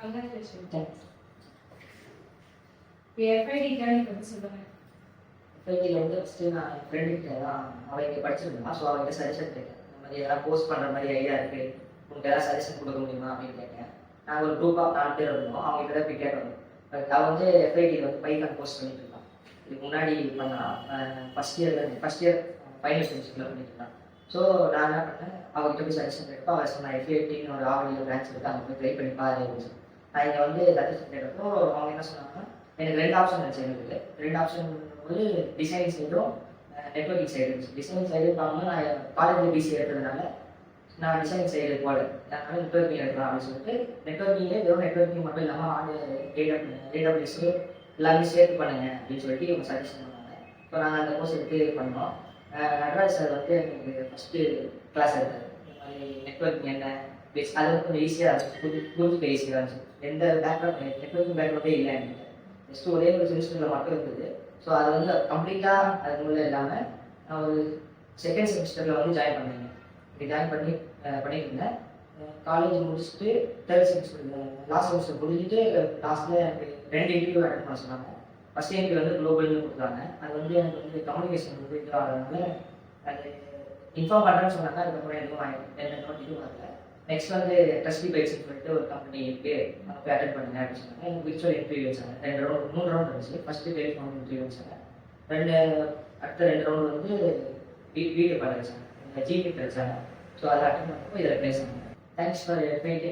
Congratulations. Thanks. FID join பண்ணி சொல்லுங்க. FID வந்து ஃபஸ்ட்டு நான் என் ஃப்ரெண்டுக்கிட்ட தான் அவள் இங்கே படிச்சிருந்தான். ஸோ அவள்கிட்ட சஜஷன் கேட்டேன். இந்த மாதிரி எதாவது போஸ்ட் பண்ணுற மாதிரி ஐடியா இருக்குது, உங்களுக்கு எதாவது சஜஷன் கொடுக்க முடியுமா அப்படின்னு கேட்டேன். நாங்கள் ஒரு குரூப் ஆஃப் 4 பேர் இருந்தோம். அவங்ககிட்ட தான் போய் கேட்டோம். அவள் வந்து FID வந்து பைத்தான் போஸ்ட் பண்ணிட்டு இருக்கான். இதுக்கு முன்னாடி பண்ணான் ஃபஸ்ட் இயர் ஃபைனல் செமிஸ்டரில் பண்ணிட்டு இருந்தான். ஸோ நான் என்ன பண்ணேன், அவங்ககிட்ட போய் சஜஷன் கேட்டப்போ அவள் சொன்னேன் FIDன்னு ஒரு ஆவடியில் பிரான்ச் இருக்குது, அங்கே போய் ட்ரை பண்ணி பாரு அப்படின்னு சொல்லி. நான் இங்கே வந்து சஜஷன் கேட்டப்போ அவங்க என்ன சொன்னாங்கன்னா, எனக்கு 2 ஆப்ஷன் இருந்துச்சு. எனக்கு 2 ஆப்ஷன் வந்து டிசைனிங் சைடும் நெட்வொர்க்கிங் சைடு இருந்துச்சு. டிசைனிங் சைடு பார்க்கணும், நான் காலேஜில் பிசி எடுத்ததுனால நான் டிசைனிங் சைடு போகல, அதனால நெட்வொர்க்கிங் எடுக்கலாம் அப்படின்னு சொல்லிட்டு நெட்வொர்க்கிங்லேயே வெறும் நெட்வொர்க்கிங் மட்டும் இல்லாமல் AWS எல்லாமே சேர்த்து பண்ணுங்க அப்படின்னு சொல்லிட்டு இவங்க சஜஷன் பண்ணாங்க. ஸோ நாங்கள் அந்த கோர்ஸ் எடுத்து பண்ணோம். நடராஜ் சார் வந்து எனக்கு ஃபஸ்ட்டு கிளாஸ் எடுத்தார். இந்த மாதிரி நெட்வொர்க்கிங் என்ன பேஸ், அது வந்து கொஞ்சம் ஈஸியாக இருந்துச்சு, புரிஞ்சுக்க ஈஸியாக இருந்துச்சு. எந்த பேக்ரவுண்ட் நெட்வொர்க்கிங் பேக்ரவுண்டே இல்லை என்கிட்ட. ஜஸ்ட் ஒரே ஒரு செமிஸ்டரில் மட்டும் இருந்தது. ஸோ அது வந்து கம்ப்ளீட்டாக அது உள்ள இல்லாமல் நான் ஒரு செகண்ட் செமிஸ்டரில் வந்து ஜாயின் பண்ணேங்க. இப்படி ஜாயின் பண்ணிட்டு இருந்தேன். காலேஜ் முடிச்சுட்டு தேர்ட் செமிஸ்டர் லாஸ்ட் செமிஸ்டர் முடிஞ்சுட்டு லாஸ்ட்டில் எனக்கு 2 இன்டர்வியூ அட்டெண்ட் பண்ண சொன்னாங்க. ஃபஸ்ட் இன்டர்வியூ வந்து குளோபல்னு கொடுத்தாங்க. அது வந்து எனக்கு வந்து கம்யூனிகேஷன் வந்து இதாகிறதுனால அது இன்ஃபார்ம் பண்ணுறேன்னு சொன்னாங்க. அதுக்கப்புறம் எதுவும் இதுவும் வரல. நெக்ஸ்ட் வந்து ட்ரஸ்டி பைட்ஸ்ன்னு சொல்லிட்டு ஒரு கம்பெனி இருக்குது, அங்கே போய் அட்டென்ட் பண்ணுங்க அப்படின்னு சொன்னாங்க. எனக்கு விர்ச்சுவல் இன்டர்வியூ வச்சாங்க. 3 ரவுண்ட் இருந்துச்சு. ஃபஸ்ட்டு டெலிஃபோன் இன்டர்வியூ வச்சாங்க. அடுத்த 2 ரவுண்டு வந்து வீடியோ கால் வச்சாங்க, ஜிபி வச்சாங்க. ஸோ அதை அட்டென்ட் பண்ணப்போ இதில் பேசுவாங்க. Thanks for FID.